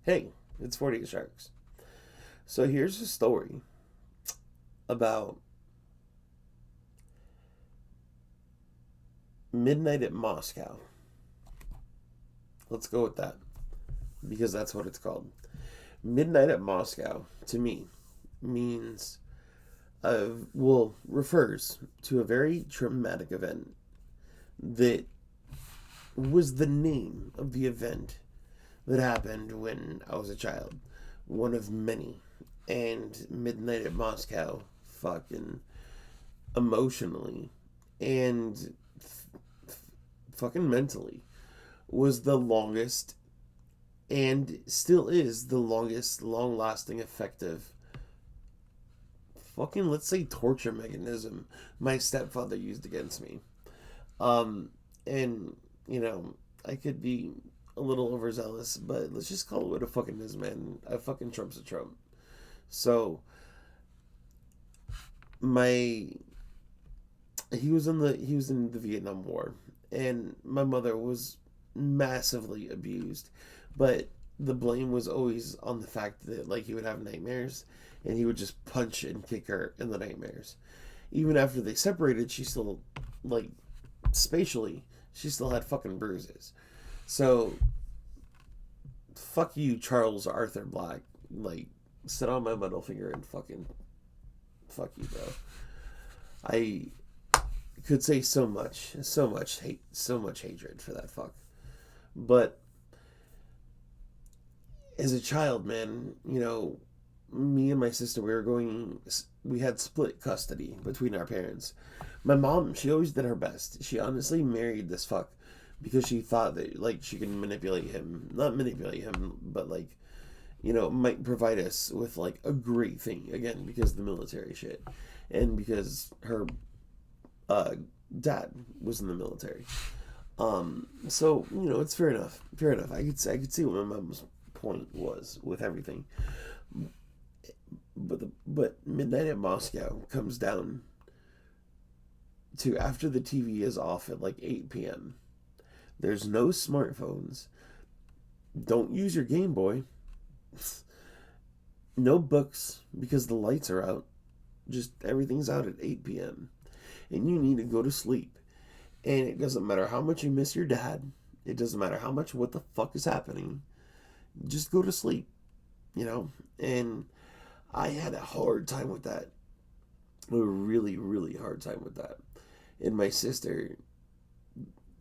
Hey, it's 48 Sharks. So here's a story about midnight at Moscow. Let's go with that because that's what it's called. Midnight at Moscow, to me, means, refers to a very traumatic event that was the name of the event that happened when I was a child. One of many. And Midnight at Moscow, fucking emotionally and fucking mentally, was the longest and still is the longest long lasting effective fucking, let's say, torture mechanism my stepfather used against me. And I could be a little overzealous, but let's just call it what it fucking is, man. I fucking Trump's a Trump. So my he was in the Vietnam War, and my mother was massively abused, but the blame was always on the fact that like he would have nightmares, and he would just punch and kick her in the nightmares. Even after they separated, she still, like, spatially, she still had fucking bruises. So fuck you, Charles Arthur Black. Like, sit on my middle finger and fucking fuck you, bro. I could say so much hate, so much hatred for that fuck. But as a child, man, me and my sister, we had split custody between our parents. My mom, she always did her best. She honestly married this fuck because she thought that, like, she could manipulate him. Not manipulate him, but, like, might provide us with, like, a great thing. Again, because of the military shit. And because her uh, dad was in the military. So it's fair enough. Fair enough. I could see what my mom's point was with everything. But Midnight at Moscow comes down to after the TV is off at like 8 p.m. There's no smartphones. Don't use your Game Boy. No books because the lights are out. Just everything's out at 8 p.m. And you need to go to sleep. And it doesn't matter how much you miss your dad. It doesn't matter how much what the fuck is happening. Just go to sleep, And I had a hard time with that. A really, really hard time with that. And my sister,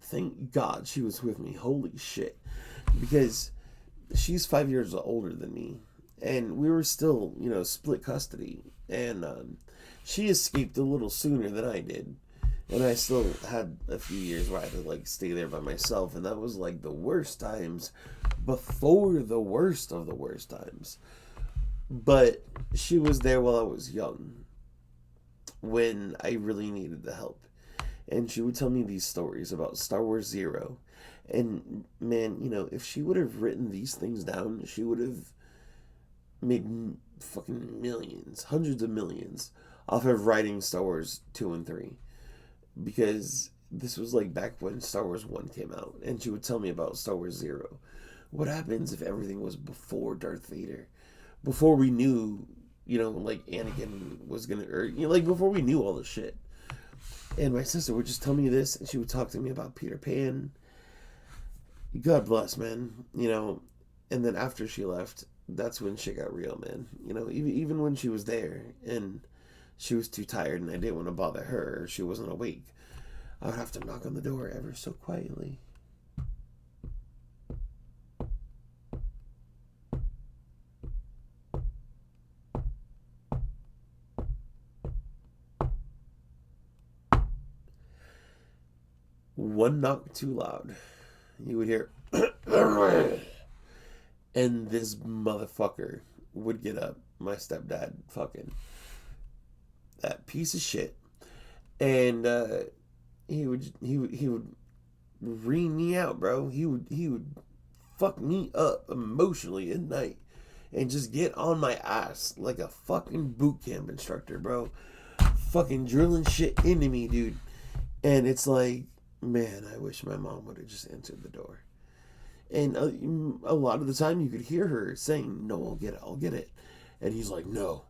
thank God she was with me. Holy shit. Because she's 5 years older than me. And we were still, split custody. And she escaped a little sooner than I did. And I still had a few years where I had to, like, stay there by myself. And that was, like, the worst times before the worst of the worst times. But she was there while I was young, when I really needed the help. And she would tell me these stories about Star Wars Zero. And, man, if she would have written these things down, she would have made fucking millions, hundreds of millions, off of writing Star Wars 2 and 3. Because this was like back when Star Wars 1 came out, and she would tell me about Star Wars 0. What happens if everything was before Darth Vader? Before we knew, like Anakin was gonna, or, like before we knew all the shit. And my sister would just tell me this, and she would talk to me about Peter Pan. God bless, man. And then after she left, that's when shit got real, man. Even when she was there, and she was too tired and I didn't want to bother her, or she wasn't awake, I would have to knock on the door ever so quietly. One knock too loud, you would hear, and this motherfucker would get up. My stepdad, fucking that piece of shit, and he would ream me out, bro. He would fuck me up emotionally at night, and just get on my ass like a fucking boot camp instructor, bro. Fucking drilling shit into me, dude. And it's like, man, I wish my mom would have just answered the door. And a lot of the time you could hear her saying, no, I'll get it, I'll get it. And he's like, no.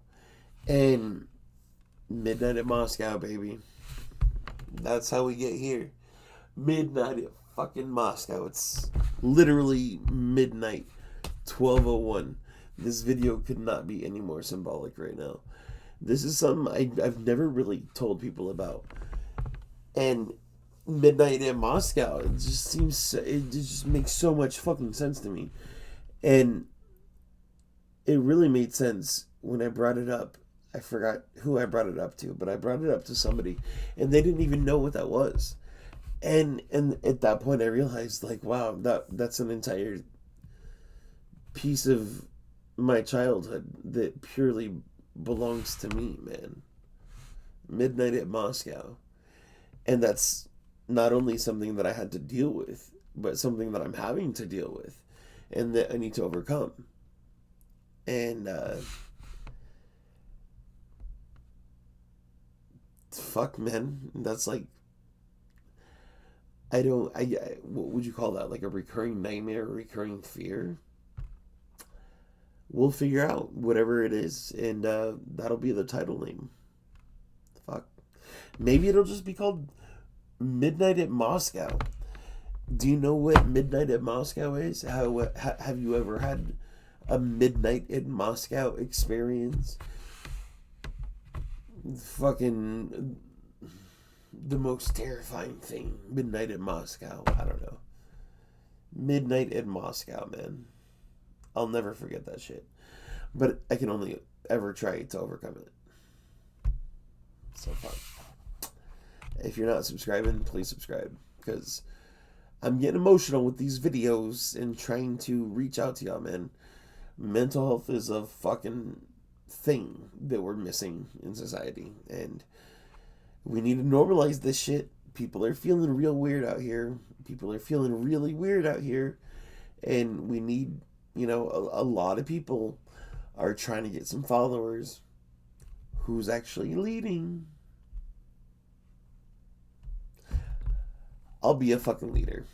And midnight at Moscow, baby. That's how we get here. Midnight at fucking Moscow. It's literally midnight, 12:01. This video could not be any more symbolic right now. This is something I've never really told people about. And midnight in Moscow, it just makes so much fucking sense to me. And it really made sense when I brought it up. I forgot who I brought it up to, but I brought it up to somebody, and they didn't even know what that was. And at that point, I realized, like, wow, that's an entire piece of my childhood that purely belongs to me, man. Midnight at Moscow. And that's not only something that I had to deal with, but something that I'm having to deal with and that I need to overcome. And fuck, man, that's like, what would you call that? Like a recurring nightmare, a recurring fear? We'll figure out whatever it is, and that'll be the title name. Fuck. Maybe it'll just be called Midnight at Moscow. Do you know what Midnight at Moscow is? Have you ever had a Midnight in Moscow experience? Fucking the most terrifying thing. Midnight at Moscow. I don't know. Midnight in Moscow, man. I'll never forget that shit. But I can only ever try to overcome it. So fun. If you're not subscribing, please subscribe. Because I'm getting emotional with these videos and trying to reach out to y'all, man. Mental health is a fucking thing that we're missing in society. And we need to normalize this shit. People are feeling real weird out here. People are feeling really weird out here. And we need, a lot of people are trying to get some followers. Who's actually leading? I'll be a fucking leader.